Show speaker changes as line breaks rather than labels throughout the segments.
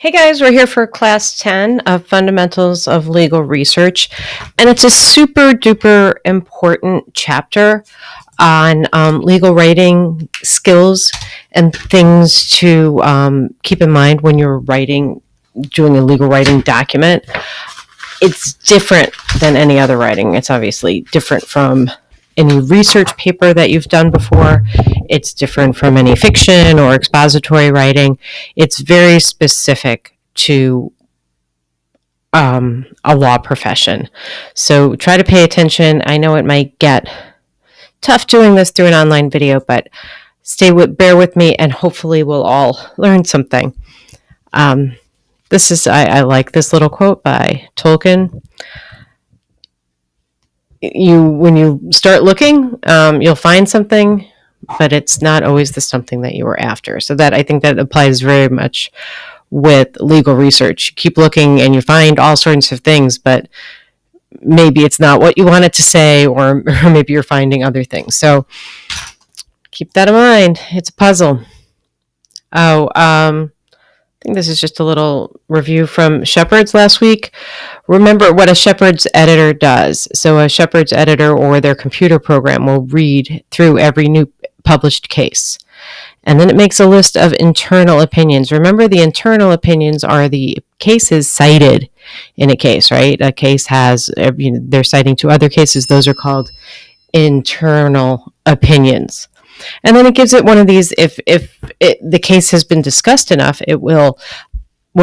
Hey guys, we're here for class 10 of Fundamentals of Legal Research, and it's a super duper important chapter on legal writing skills and things to keep in mind when you're doing a legal writing document. It's different than any other writing. It's obviously different from any research paper that you've done before. It's different from any fiction or expository writing. It's very specific to a law profession. So try to pay attention. I know it might get tough doing this through an online video, but bear with me, and hopefully we'll all learn something. I like this little quote by Tolkien. When you start looking, you'll find something, but it's not always the something that you were after. So I think that applies very much with legal research. You keep looking and you find all sorts of things, but maybe it's not what you wanted to say, or maybe you're finding other things. So keep that in mind. It's a puzzle. I think this is just a little review from Shepard's last week. Remember what a Shepard's editor does. So a Shepard's editor or their computer program will read through every new published case. And then it makes a list of internal opinions. Remember, the internal opinions are the cases cited in a case, right? A case has, they're citing two other cases. Those are called internal opinions. And then it gives it one of these, if the case has been discussed enough,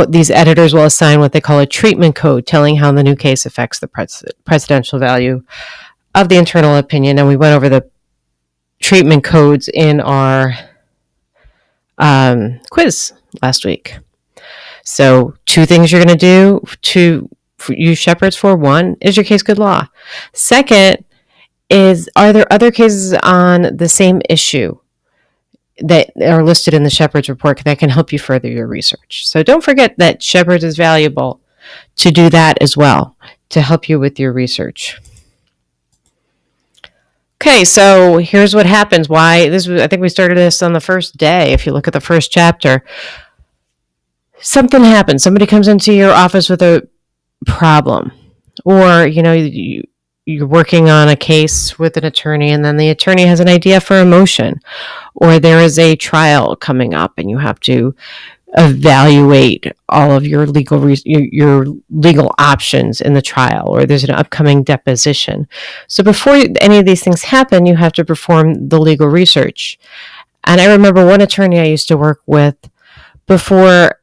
these editors will assign what they call a treatment code, telling how the new case affects the precedential value of the internal opinion. And we went over the treatment codes in our quiz last week. So 2 things you're going to do to use Shepard's for. 1, is your case good law? 2nd, are there other cases on the same issue that are listed in the Shepard's report that can help you further your research? So don't forget that Shepard's is valuable to do that as well, to help you with your research. Okay, so here's what happens. I think we started this on the first day. If you look at the first chapter, something happens. Somebody comes into your office with a problem, or you're working on a case with an attorney, and then the attorney has an idea for a motion, or there is a trial coming up and you have to evaluate all of your legal options in the trial, or there's an upcoming deposition. So before any of these things happen, you have to perform the legal research. And I remember one attorney I used to work with, before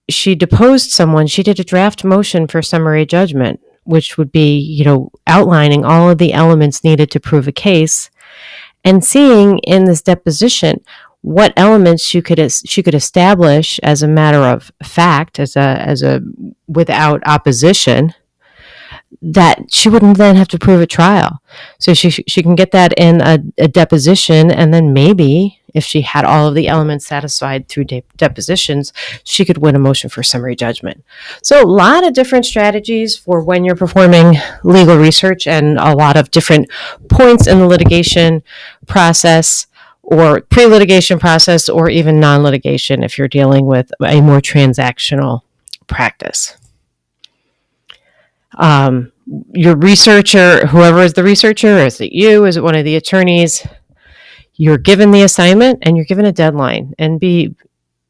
she deposed someone, she did a draft motion for summary judgment, which would be, outlining all of the elements needed to prove a case, and seeing in this deposition what elements she could establish as a matter of fact, as a without opposition, that she wouldn't then have to prove at trial. So she can get that in a deposition, and then maybe if she had all of the elements satisfied through depositions, she could win a motion for summary judgment. So a lot of different strategies for when you're performing legal research, and a lot of different points in the litigation process, or pre-litigation process, or even non-litigation if you're dealing with a more transactional practice. Your researcher, whoever is the researcher, is it you? Is it one of the attorneys? You're given the assignment and you're given a deadline, and be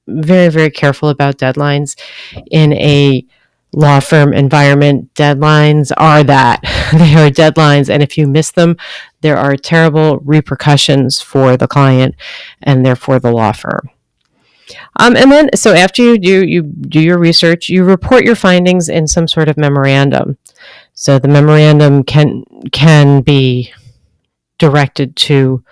very, very careful about deadlines in a law firm environment. Deadlines are that. They are deadlines, and if you miss them, there are terrible repercussions for the client and therefore the law firm. And then, so after you do your research, you report your findings in some sort of memorandum. So the memorandum can be directed to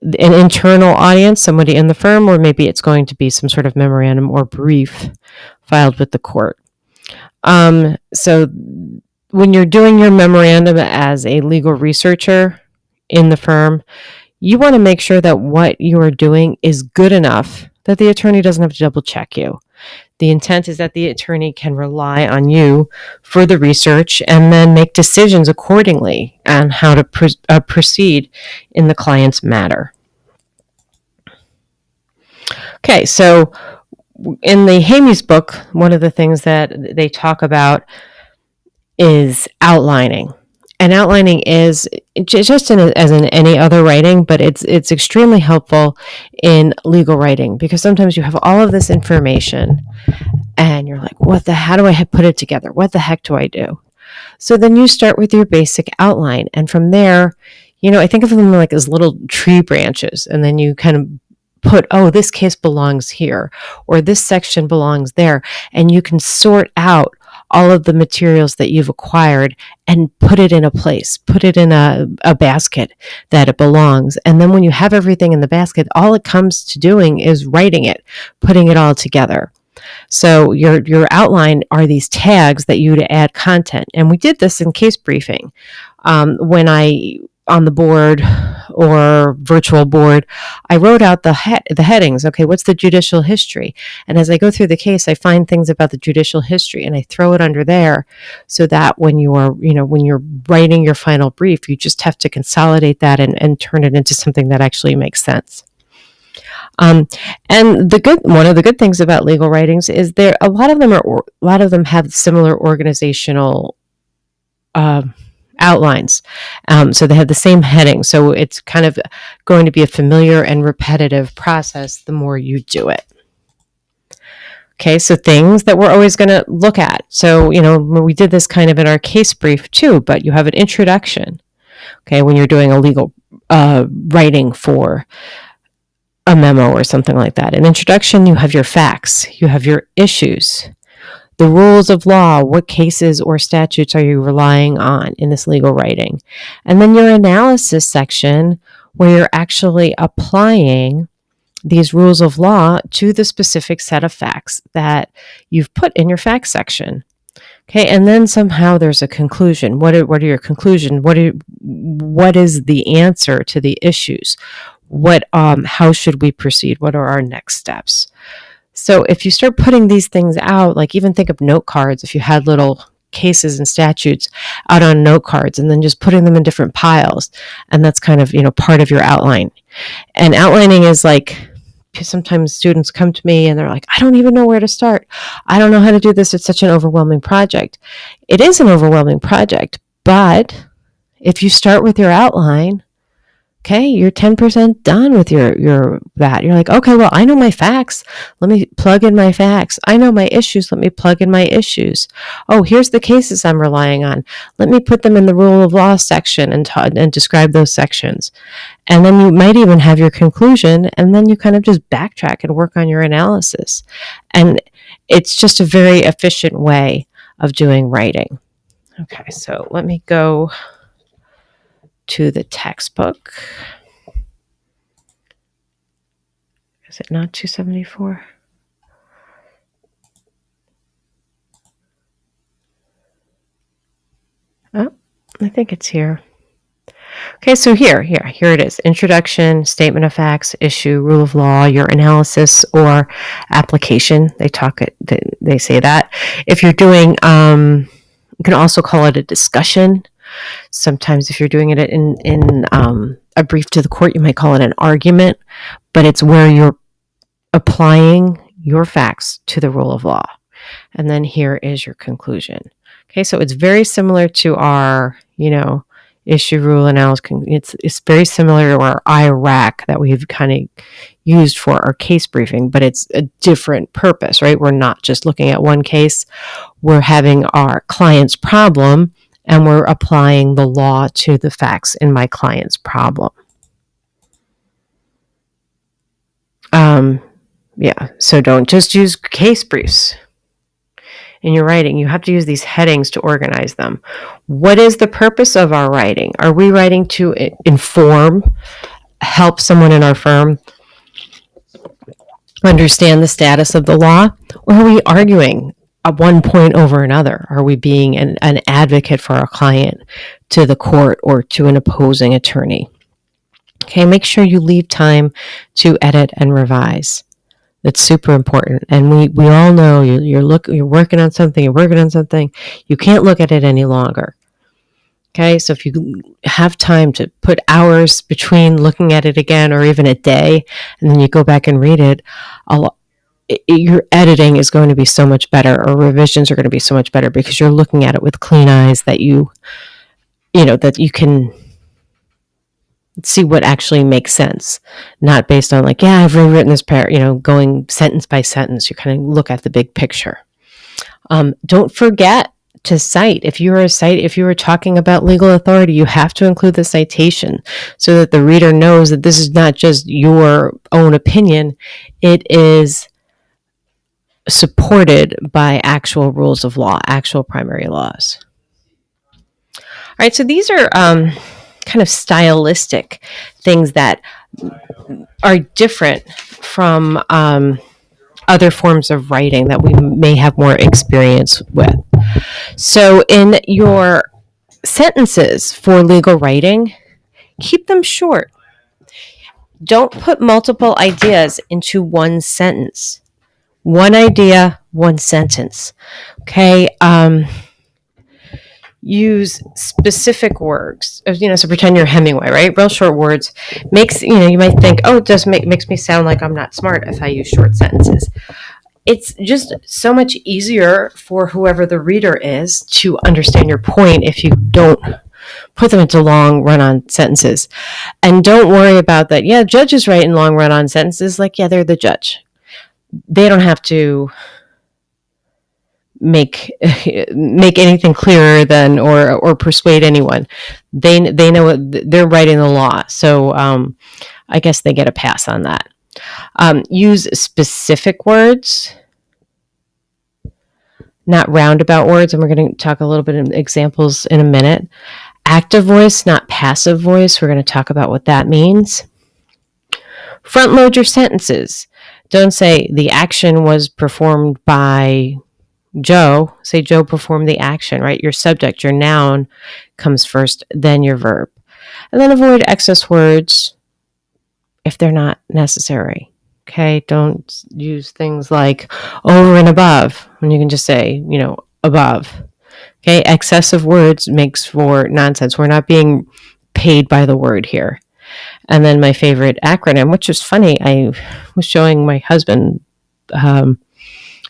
an internal audience, somebody in the firm, or maybe it's going to be some sort of memorandum or brief filed with the court. So when you're doing your memorandum as a legal researcher in the firm, you want to make sure that what you are doing is good enough that the attorney doesn't have to double check you. The intent is that the attorney can rely on you for the research and then make decisions accordingly on how to proceed in the client's matter. Okay, so in the Hamey's book, one of the things that they talk about is outlining. And outlining is just as in any other writing, but it's extremely helpful in legal writing because sometimes you have all of this information and you're like, how do I put it together? What the heck do I do? So then you start with your basic outline. And from there, I think of them like as little tree branches. And then you kind of put, this case belongs here, or this section belongs there. And you can sort out all of the materials that you've acquired and put it in a place, put it in a basket that it belongs. And then when you have everything in the basket, all it comes to doing is writing it, putting it all together. So your outline are these tags that you to add content. And we did this in case briefing. When I, on the board or virtual board, I wrote out the headings. Okay, what's the judicial history? And as I go through the case, I find things about the judicial history and I throw it under there so that when you're writing your final brief, you just have to consolidate that and turn it into something that actually makes sense. And one of the good things about legal writings is a lot of them have similar organizational outlines. So they have the same heading. So it's kind of going to be a familiar and repetitive process the more you do it. Okay, so things that we're always going to look at. So, we did this kind of in our case brief too, but you have an introduction. Okay, when you're doing a legal writing for a memo or something like that. An introduction, you have your facts, you have your issues, the rules of law, what cases or statutes are you relying on in this legal writing? And then your analysis section where you're actually applying these rules of law to the specific set of facts that you've put in your facts section. Okay, and then somehow there's a conclusion. What are your conclusions? What is the answer to the issues? How should we proceed? What are our next steps? So if you start putting these things out, like even think of note cards, if you had little cases and statutes out on note cards and then just putting them in different piles, and that's kind of, part of your outline. And outlining is like, sometimes students come to me and they're like, I don't even know where to start. I don't know how to do this. It's such an overwhelming project. It is an overwhelming project, but if you start with your outline, okay, you're 10% done with that. You're like, okay, well, I know my facts. Let me plug in my facts. I know my issues. Let me plug in my issues. Oh, here's the cases I'm relying on. Let me put them in the rule of law section and describe those sections. And then you might even have your conclusion, and then you kind of just backtrack and work on your analysis. And it's just a very efficient way of doing writing. Okay, so let me go to the textbook. Is it not 274? Oh, I think it's here. Okay, so here it is. Introduction, statement of facts, issue, rule of law, your analysis or application. They say that. If you're doing, you can also call it a discussion. Sometimes if you're doing it in a brief to the court, you might call it an argument, but it's where you're applying your facts to the rule of law. And then here is your conclusion. Okay, so it's very similar to our, issue, rule, analysis. It's very similar to our IRAC that we've kind of used for our case briefing, but it's a different purpose, right? We're not just looking at one case. We're having our client's problem, and we're applying the law to the facts in my client's problem. So don't just use case briefs in your writing. You have to use these headings to organize them. What is the purpose of our writing? Are we writing to inform, help someone in our firm understand the status of the law? Or are we arguing at one point over another? Are we being an advocate for our client to the court or to an opposing attorney? Okay, make sure you leave time to edit and revise. That's super important. And we all know you're working on something, you can't look at it any longer. Okay, so if you have time to put hours between looking at it again or even a day, and then you go back and read it, your editing is going to be so much better, or revisions are going to be so much better because you're looking at it with clean eyes, that you can see what actually makes sense, not based on like, yeah, I've rewritten this going sentence by sentence. You kind of look at the big picture. Don't forget to cite. If you are talking about legal authority, you have to include the citation so that the reader knows that this is not just your own opinion. It is supported by actual rules of law, actual primary laws. All right, so these are kind of stylistic things that are different from other forms of writing that we may have more experience with. So in your sentences for legal writing, keep them short. Don't put multiple ideas into one sentence. One idea, one sentence. Okay. Use specific words. So pretend you're Hemingway, right? Real short words. You might think, oh, it just makes me sound like I'm not smart if I use short sentences. It's just so much easier for whoever the reader is to understand your point if you don't put them into long run-on sentences. And don't worry about that. Yeah, judges write in long run-on sentences. Like, yeah, they're the judge. They don't have to make anything clearer than or persuade anyone. They know what they're writing the law. So I guess they get a pass on that. Use specific words, not roundabout words, and we're going to talk a little bit of examples in a minute. Active voice, not passive voice. We're going to talk about what that means. Front load your sentences. Don't say the action was performed by Joe. Say Joe performed the action, right? Your subject, your noun comes first, then your verb. And then avoid excess words if they're not necessary. Okay, don't use things like over and above when you can just say, above. Okay, excessive words makes for nonsense. We're not being paid by the word here. And then my favorite acronym, which is funny, I was showing my husband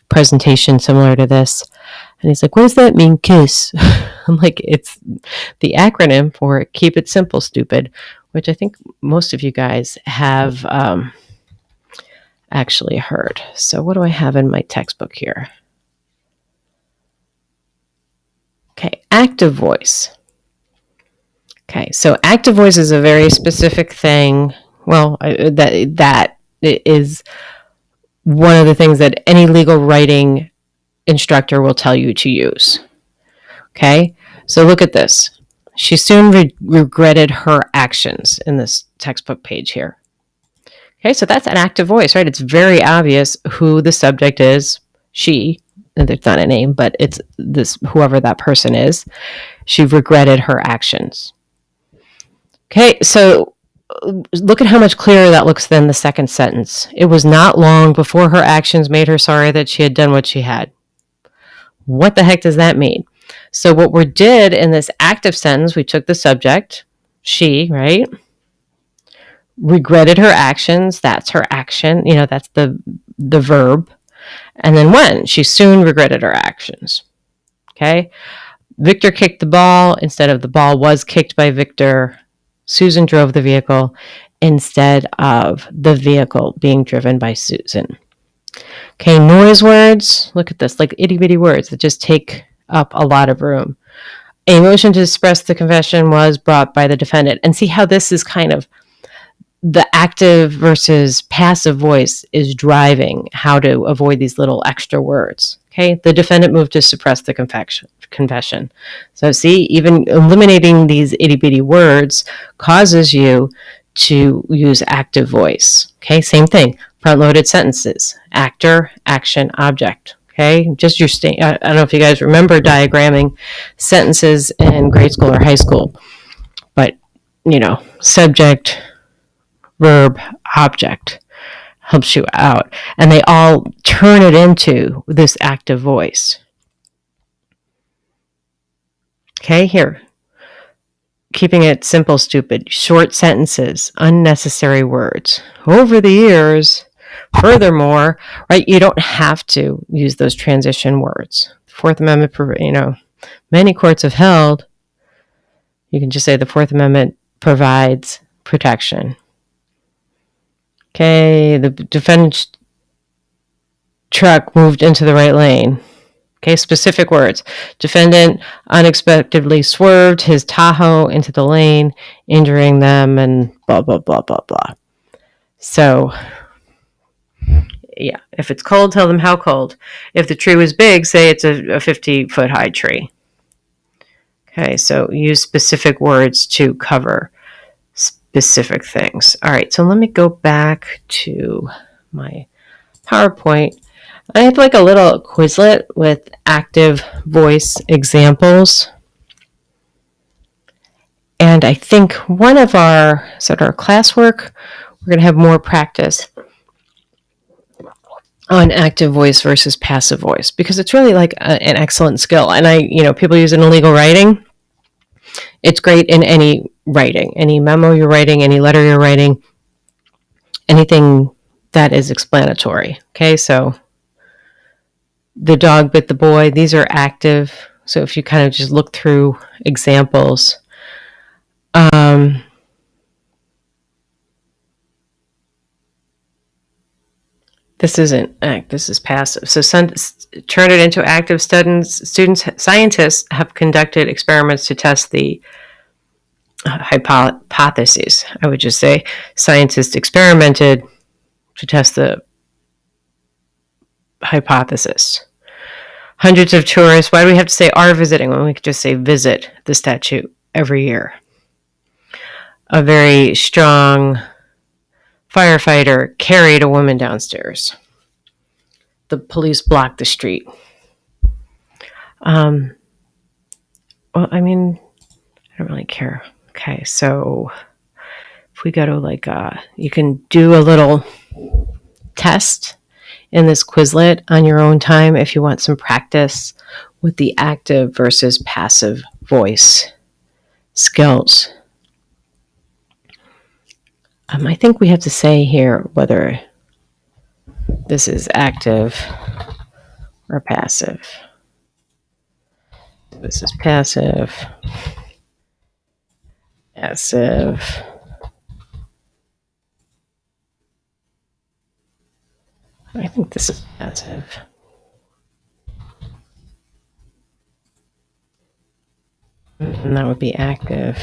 presentation similar to this, and he's like, what does that mean, KISS? I'm like, it's the acronym for Keep It Simple, Stupid, which I think most of you guys have actually heard. So what do I have in my textbook here? Okay, active voice. Okay, so active voice is a very specific thing. Well, that is one of the things that any legal writing instructor will tell you to use. Okay, so look at this. She soon regretted her actions in this textbook page here. Okay, so that's an active voice, right? It's very obvious who the subject is. She, it's not a name, but it's this, whoever that person is. She regretted her actions. Okay, so look at how much clearer that looks than the second sentence. It was not long before her actions made her sorry that she had done what she had. What the heck does that mean? So what we did in this active sentence, we took the subject, she, right? Regretted her actions. That's her action. That's the verb. And then when? She soon regretted her actions. Okay? Victor kicked the ball instead of the ball was kicked by Victor. Susan drove the vehicle instead of the vehicle being driven by Susan. Okay, noise words. Look at this, like itty-bitty words that just take up a lot of room. A motion to suppress the confession was brought by the defendant. And see how this is kind of the active versus passive voice is driving how to avoid these little extra words. Okay, the defendant moved to suppress the confession. So see, even eliminating these itty-bitty words causes you to use active voice. Okay, same thing. Front-loaded sentences. Actor, action, object. Okay, just your I don't know if you guys remember diagramming sentences in grade school or high school, but subject, verb, object helps you out, and they all turn it into this active voice. Okay, here, keeping it simple, stupid, short sentences, unnecessary words. Over the years, Furthermore, right, you don't have to use those transition words. The Fourth Amendment, many courts have held, you can just say the Fourth Amendment provides protection. Okay, the defendant's truck moved into the right lane. Okay, specific words. Defendant unexpectedly swerved his Tahoe into the lane, injuring them, and blah, blah, blah, blah, blah. So, yeah, if it's cold, tell them how cold. If the tree was big, say it's a 50-foot high tree. Okay, so use specific words to cover specific things. All right, so let me go back to my PowerPoint. I have like a little Quizlet with active voice examples. And I think one of our classwork, we're going to have more practice on active voice versus passive voice, because it's really like an excellent skill. And people use it in legal writing. It's great in any writing, any memo you're writing, any letter you're writing, anything that is explanatory. Okay, so the dog bit the boy, these are active. So if you kind of just look through examples, this isn't act, this is passive. So turn it into active. Scientists have conducted experiments to test the hypotheses. I would just say scientists experimented to test the hypothesis. Hundreds of tourists. Why do we have to say are visiting when we could just say visit the statue every year? A very strong firefighter carried a woman downstairs. The police blocked the street. Well, I mean, I don't really care. Okay, so if we go to you can do a little test in this Quizlet on your own time if you want some practice with the active versus passive voice skills. I think we have to say here whether this is active or passive. This is passive. Passive. I think this is passive. And that would be active.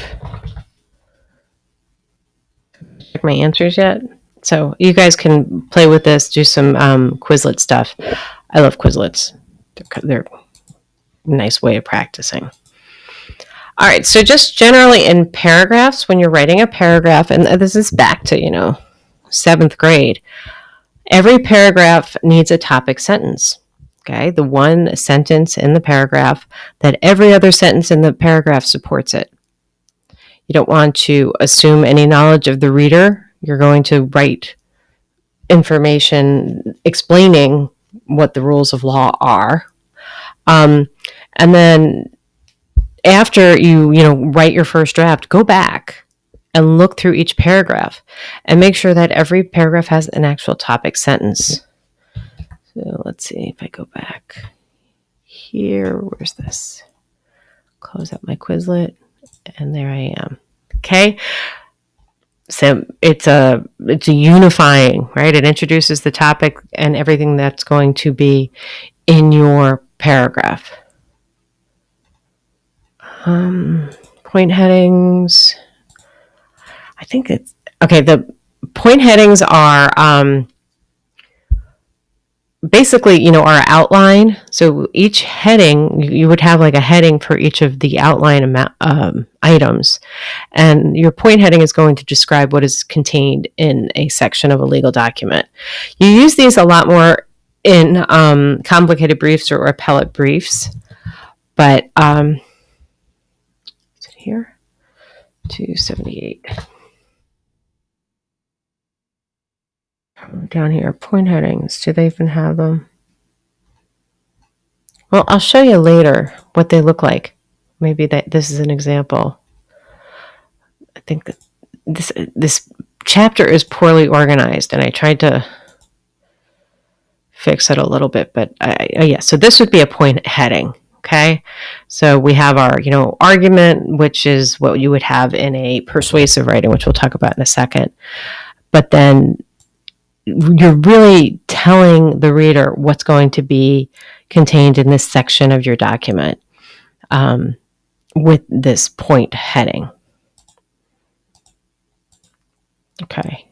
Check my answers yet? So you guys can play with this, do some Quizlet stuff. I love Quizlets. They're a nice way of practicing. All right, so just generally in paragraphs, when you're writing a paragraph, and this is back to, 7th grade, every paragraph needs a topic sentence. Okay, the one sentence in the paragraph that every other sentence in the paragraph supports it. You don't want to assume any knowledge of the reader. You're going to write information explaining what the rules of law are. And then after you write your first draft, go back and look through each paragraph and make sure that every paragraph has an actual topic sentence. So let's see if I go back here. Where's this? Close up my Quizlet, and there I am. Okay. So it's a unifying, right? It introduces the topic and everything that's going to be in your paragraph. Point headings. I think it's okay. The point headings are basically, our outline. So each heading, you would have like a heading for each of the outline items. And your point heading is going to describe what is contained in a section of a legal document. You use these a lot more in complicated briefs or appellate briefs. But is it here? 278. Down here, point headings. Do they even have them? Well, I'll show you later what they look like. Maybe this is an example. I think that this chapter is poorly organized, and I tried to fix it a little bit, but yeah. So this would be a point heading. Okay. So we have our, argument, which is what you would have in a persuasive writing, which we'll talk about in a second. But then you're really telling the reader what's going to be contained in this section of your document with this point heading. Okay.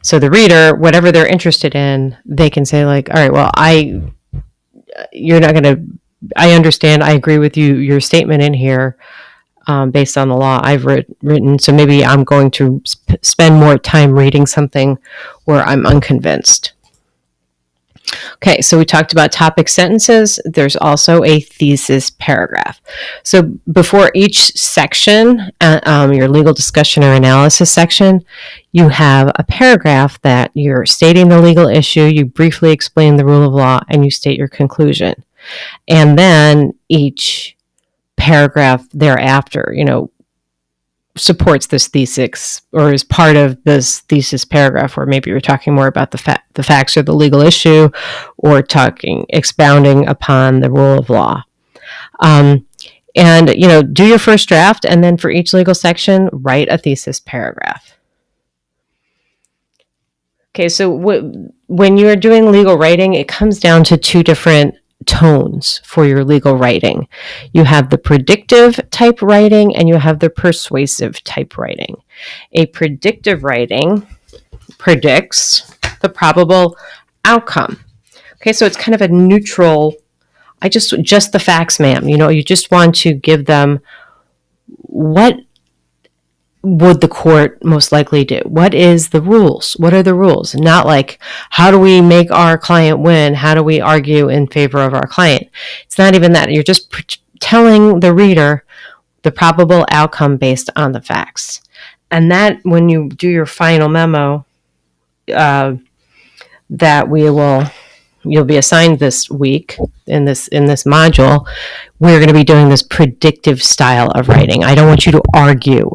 So the reader, whatever they're interested in, they can say like, all right, well, I understand, I agree with you, your statement in here based on the law I've written, so maybe I'm going to spend more time reading something where I'm unconvinced. Okay, so we talked about topic sentences. There's also a thesis paragraph. So before each section, your legal discussion or analysis section, you have a paragraph that you're stating the legal issue, you briefly explain the rule of law, and you state your conclusion. And then each paragraph thereafter, supports this thesis or is part of this thesis paragraph, where maybe you're talking more about the facts or the legal issue, or expounding upon the rule of law. And do your first draft, and then for each legal section, write a thesis paragraph. Okay, so when you're doing legal writing, it comes down to two different tones for your legal writing. You have the predictive type writing and you have the persuasive type writing. A predictive writing predicts the probable outcome. Okay, so it's kind of a neutral, just the facts, ma'am. You just want to give them what would the court most likely do? What is the rules? What are the rules? Not like, how do we make our client win? How do we argue in favor of our client? It's not even that. You're just telling the reader the probable outcome based on the facts. And that, when you do your final memo, that you'll be assigned this week in this module, we're going to be doing this predictive style of writing. I don't want you to argue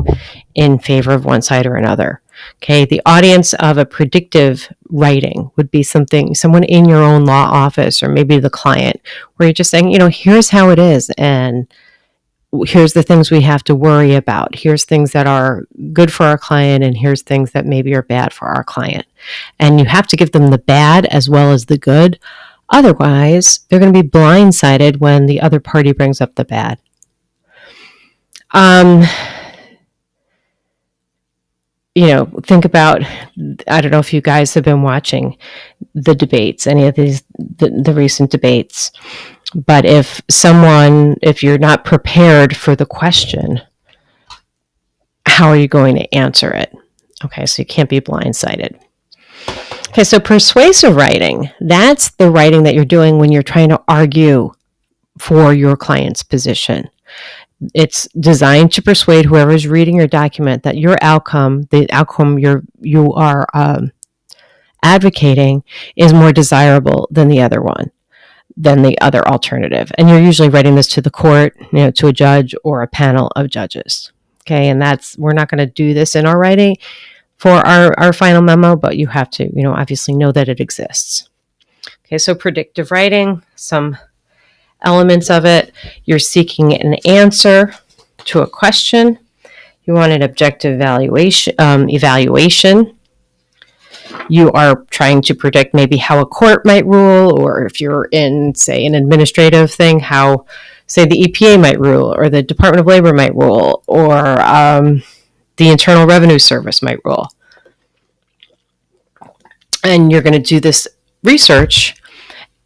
in favor of one side or another. Okay, the audience of a predictive writing would be someone in your own law office, or maybe the client, where you're just saying, here's how it is, and here's the things we have to worry about. Here's things that are good for our client, and here's things that maybe are bad for our client. And you have to give them the bad as well as the good. Otherwise, they're going to be blindsided when the other party brings up the bad. Think about, I don't know if you guys have been watching the debates, any of the recent debates, but if you're not prepared for the question, how are you going to answer it? Okay, so you can't be blindsided. Okay, so persuasive writing, that's the writing that you're doing when you're trying to argue for your client's position. It's designed to persuade whoever is reading your document that your outcome, the outcome you are advocating, is more desirable than the other alternative. And you're usually writing this to the court, to a judge or a panel of judges. Okay, and we're not going to do this in our writing for our final memo, but you have to, obviously know that it exists. Okay, so predictive writing, some elements of it. You're seeking an answer to a question. You want an objective evaluation. You are trying to predict maybe how a court might rule, or if you're in, say, an administrative thing, how, say, the EPA might rule, or the Department of Labor might rule, or the Internal Revenue Service might rule. And you're going to do this research,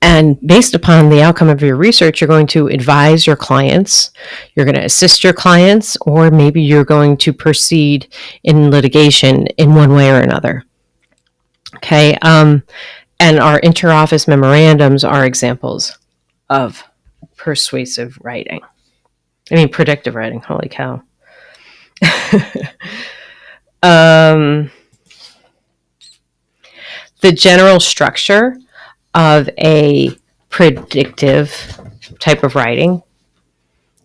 and based upon the outcome of your research, you're going to advise your clients, you're going to assist your clients, or maybe you're going to proceed in litigation in one way or another. Okay, and our interoffice memorandums are examples of persuasive writing. Predictive writing, holy cow. The general structure of a predictive type of writing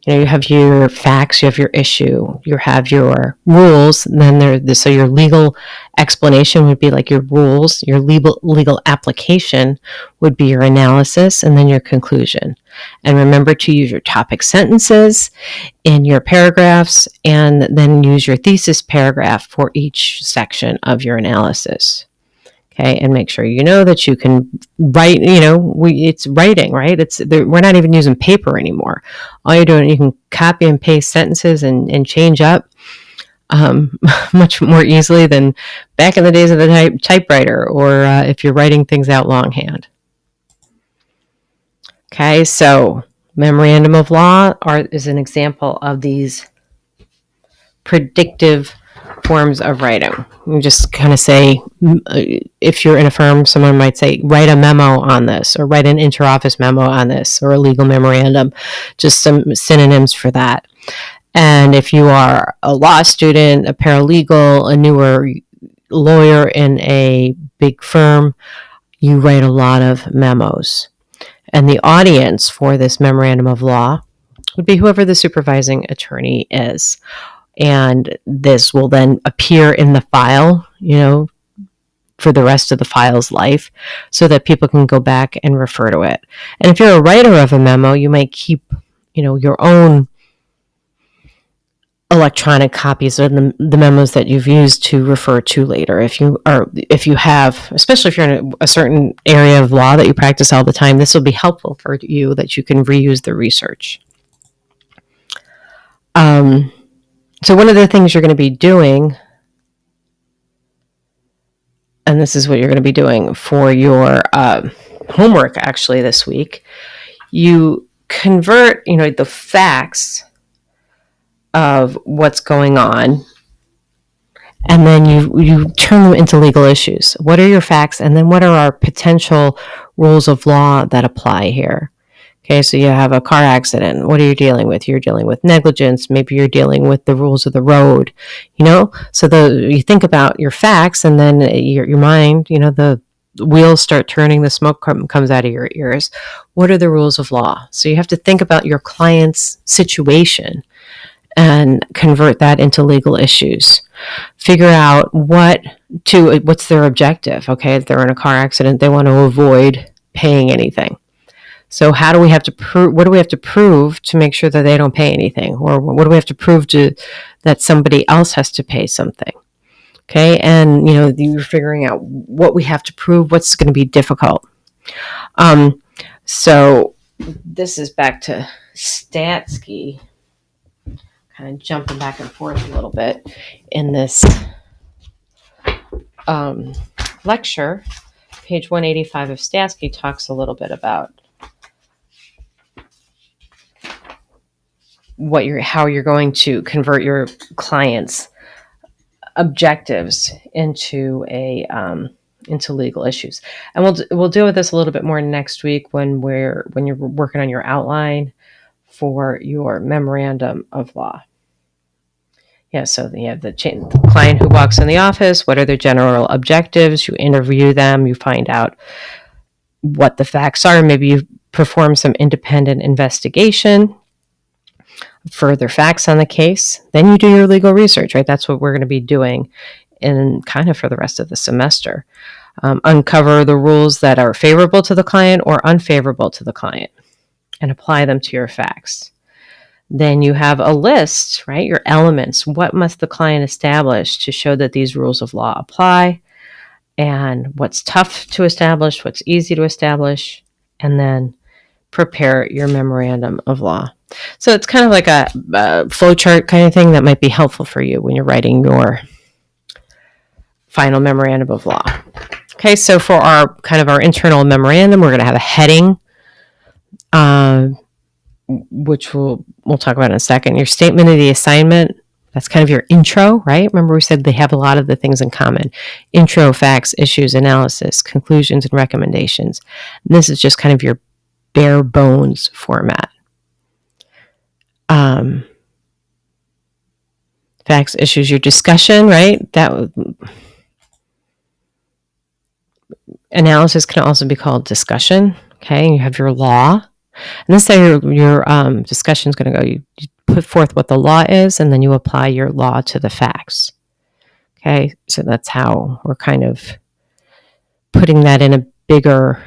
You have your facts, you have your issue, you have your rules, and then so your legal explanation would be like your rules, your legal application would be your analysis, and then your conclusion. And remember to use your topic sentences in your paragraphs, and then use your thesis paragraph for each section of your analysis. Okay, and make sure you know that you can write. It's writing, right? We're not even using paper anymore. All you're doing, you can copy and paste sentences and change up much more easily than back in the days of the typewriter, or if you're writing things out longhand. Okay, so Memorandum of Law is an example of these predictive forms of writing. You just kind of say, if you're in a firm, someone might say, write a memo on this, or write an interoffice memo on this, or a legal memorandum, just some synonyms for that. And if you are a law student, a paralegal, a newer lawyer in a big firm, you write a lot of memos. And the audience for this memorandum of law would be whoever the supervising attorney is. And this will then appear in the file, for the rest of the file's life, so that people can go back and refer to it. And if you're a writer of a memo, you might keep, your own electronic copies of the memos that you've used to refer to later. If you have, especially if you're in a certain area of law that you practice all the time, this will be helpful for you, that you can reuse the research. So one of the things you're going to be doing, and this is what you're going to be doing for your homework actually this week, you convert, the facts of what's going on, and then you turn them into legal issues. What are your facts, and then what are our potential rules of law that apply here? Okay, so you have a car accident. What are you dealing with? You're dealing with negligence. Maybe you're dealing with the rules of the road, So you think about your facts, and then your mind, the wheels start turning, the smoke comes out of your ears. What are the rules of law? So you have to think about your client's situation and convert that into legal issues. Figure out what's their objective. Okay, if they're in a car accident, they want to avoid paying anything. So what do we have to prove to make sure that they don't pay anything? Or what do we have to prove that somebody else has to pay something? Okay, and you're figuring out what we have to prove, what's going to be difficult. So this is back to Statsky, kind of jumping back and forth a little bit in this lecture. Page 185 of Statsky talks a little bit about how you're going to convert your clients' objectives into legal issues. And we'll deal with this a little bit more next week when you're working on your outline for your memorandum of law. Yeah, so you have the client who walks in the office. What are their general objectives? You interview them. You find out what the facts are. Maybe you perform some independent investigation, further facts on the case. Then you do your legal research, right? That's what we're going to be doing for the rest of the semester. Uncover the rules that are favorable to the client or unfavorable to the client, and apply them to your facts. Then you have a list, right? Your elements. What must the client establish to show that these rules of law apply? And what's tough to establish, what's easy to establish, and then prepare your memorandum of law. So it's kind of like a flowchart kind of thing that might be helpful for you when you're writing your final memorandum of law. Okay, so for our internal memorandum, we're going to have a heading, which we'll talk about in a second. Your statement of the assignment, that's kind of your intro, right? Remember we said they have a lot of the things in common. Intro, facts, issues, analysis, conclusions, and recommendations. And this is just kind of your bare bones format. Facts, issues, your discussion, right? Analysis can also be called discussion. Okay, you have your law, And this is how your discussion is going to go. You put forth what the law is, and then you apply your law to the facts. Okay, so that's how we're kind of putting that in a bigger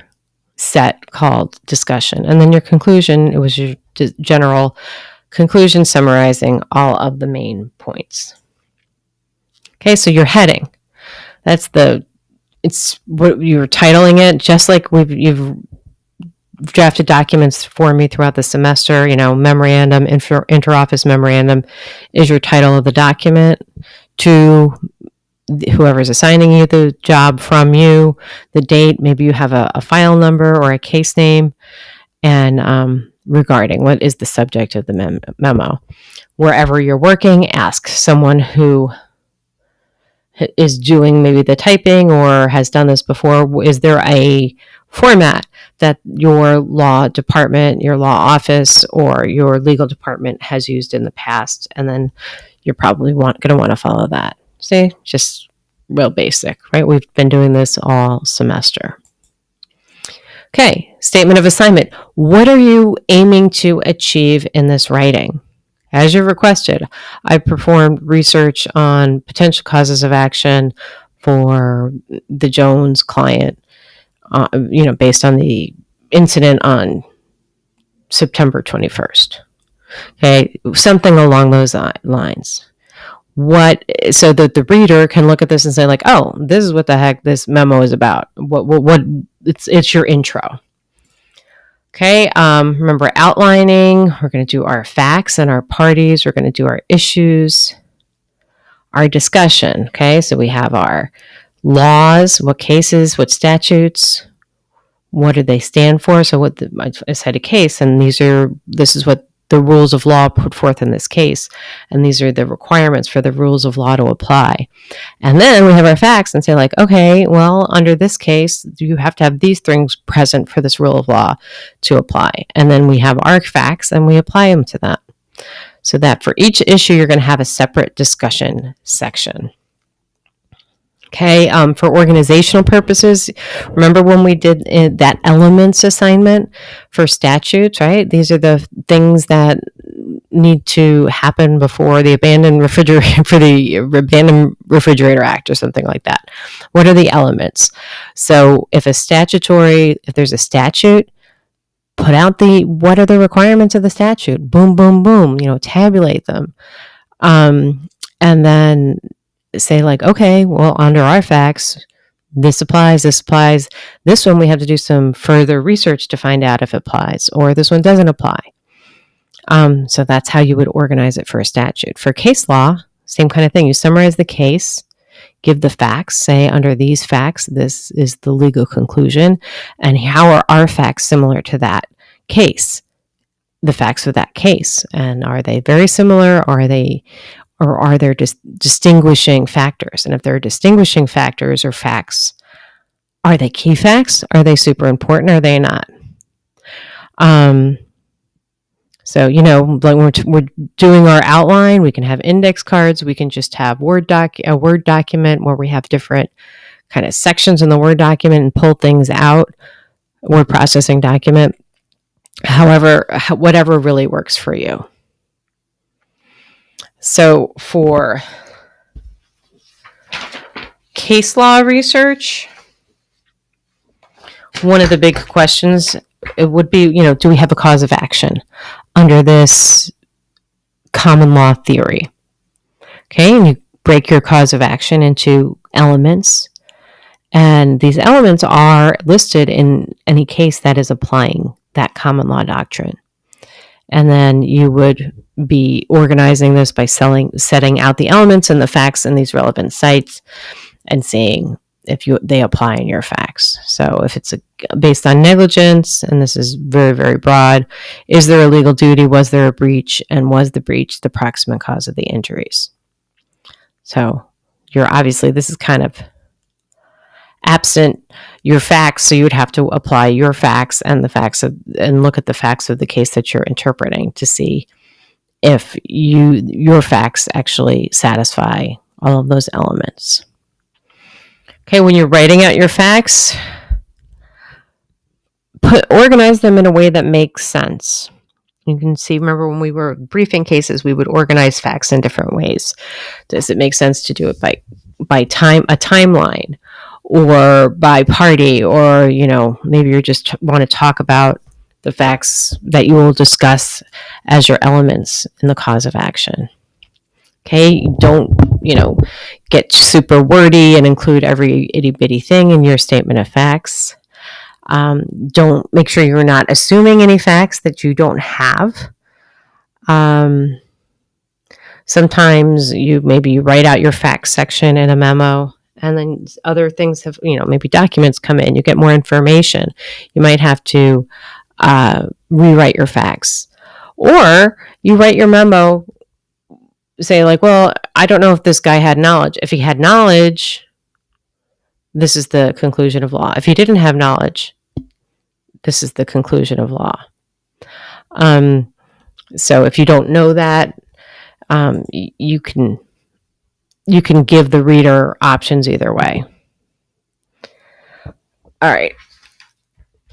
set called discussion. And then your conclusion, it was your general conclusion summarizing all of the main points. Okay, so your heading. It's what you're titling it, just like you've drafted documents for me throughout the semester. Memorandum, interoffice memorandum is your title of the document to whoever's assigning you the job from you, the date, maybe you have a file number or a case name, and regarding what is the subject of the memo. Wherever you're working, ask someone who is doing maybe the typing or has done this before, is there a format that your law department, your law office, or your legal department has used in the past? And then you're probably going to want to follow that. See, just real basic, right? We've been doing this all semester. Okay, statement of assignment. What are you aiming to achieve in this writing? As you requested, I performed research on potential causes of action for the Jones client, based on the incident on September 21st. Okay, something along those lines. So that the reader can look at this and say, like, oh, this is what the heck this memo is about. What it's your intro. Okay, remember outlining. We're going to do our facts and our parties. We're going to do our issues, our discussion. Okay, so we have our laws, what cases, what statutes, what do they stand for? So I said a case, and this is what the rules of law put forth in this case, and these are the requirements for the rules of law to apply. And then we have our facts and say, like, okay, well, under this case, you have to have these things present for this rule of law to apply. And then we have our facts and we apply them to that. So that for each issue, you're going to have a separate discussion section. Okay, for organizational purposes, remember when we did that elements assignment for statutes, right? These are the things that need to happen before the abandoned refrigerator act or something like that. What are the elements? So if there's a statute, put out what are the requirements of the statute? Boom, boom, boom, tabulate them. And then say, like, okay, well, under our facts, this applies. This one we have to do some further research to find out if it applies, or this one doesn't apply. So that's how you would organize it for a statute. For case law, same kind of thing. You summarize the case, give the facts, say under these facts, this is the legal conclusion, and how are our facts similar to that case, the facts of that case, and are they very similar, or are there distinguishing factors? And if there are distinguishing factors or facts, are they key facts? Are they super important? Or are they not? So, like we're doing our outline, we can have index cards. We can just have a Word document where we have different kind of sections in the Word document and pull things out, word processing document. However, whatever really works for you. So for case law research, one of the big questions, it would be, do we have a cause of action under this common law theory? Okay, and you break your cause of action into elements, and these elements are listed in any case that is applying that common law doctrine. And then you would be organizing this by setting out the elements and the facts in these relevant sites and seeing if they apply in your facts. So if it's based on negligence, and this is very, very broad, is there a legal duty? Was there a breach? And was the breach the proximate cause of the injuries? So this is kind of absent your facts, so you would have to apply your facts and look at the facts of the case that you're interpreting to see if your facts actually satisfy all of those elements. Okay, when you're writing out your facts, organize them in a way that makes sense. You can see, remember when we were briefing cases, we would organize facts in different ways. Does it make sense to do it by time, a timeline, or by party, or maybe you just want to talk about the facts that you will discuss as your elements in the cause of action. Okay, don't get super wordy and include every itty bitty thing in your statement of facts. Don't make sure you're not assuming any facts that you don't have. Sometimes you write out your facts section in a memo, and then other things have, maybe documents come in, you get more information. You might have to rewrite your facts. Or you write your memo, say like, well, I don't know if this guy had knowledge. If he had knowledge, this is the conclusion of law. If he didn't have knowledge, this is the conclusion of law. So if you don't know that, you can give the reader options either way. All right.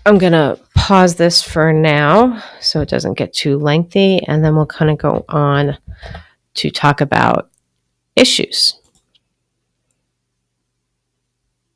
I'm going to pause this for now so it doesn't get too lengthy, and then we'll kind of go on to talk about issues.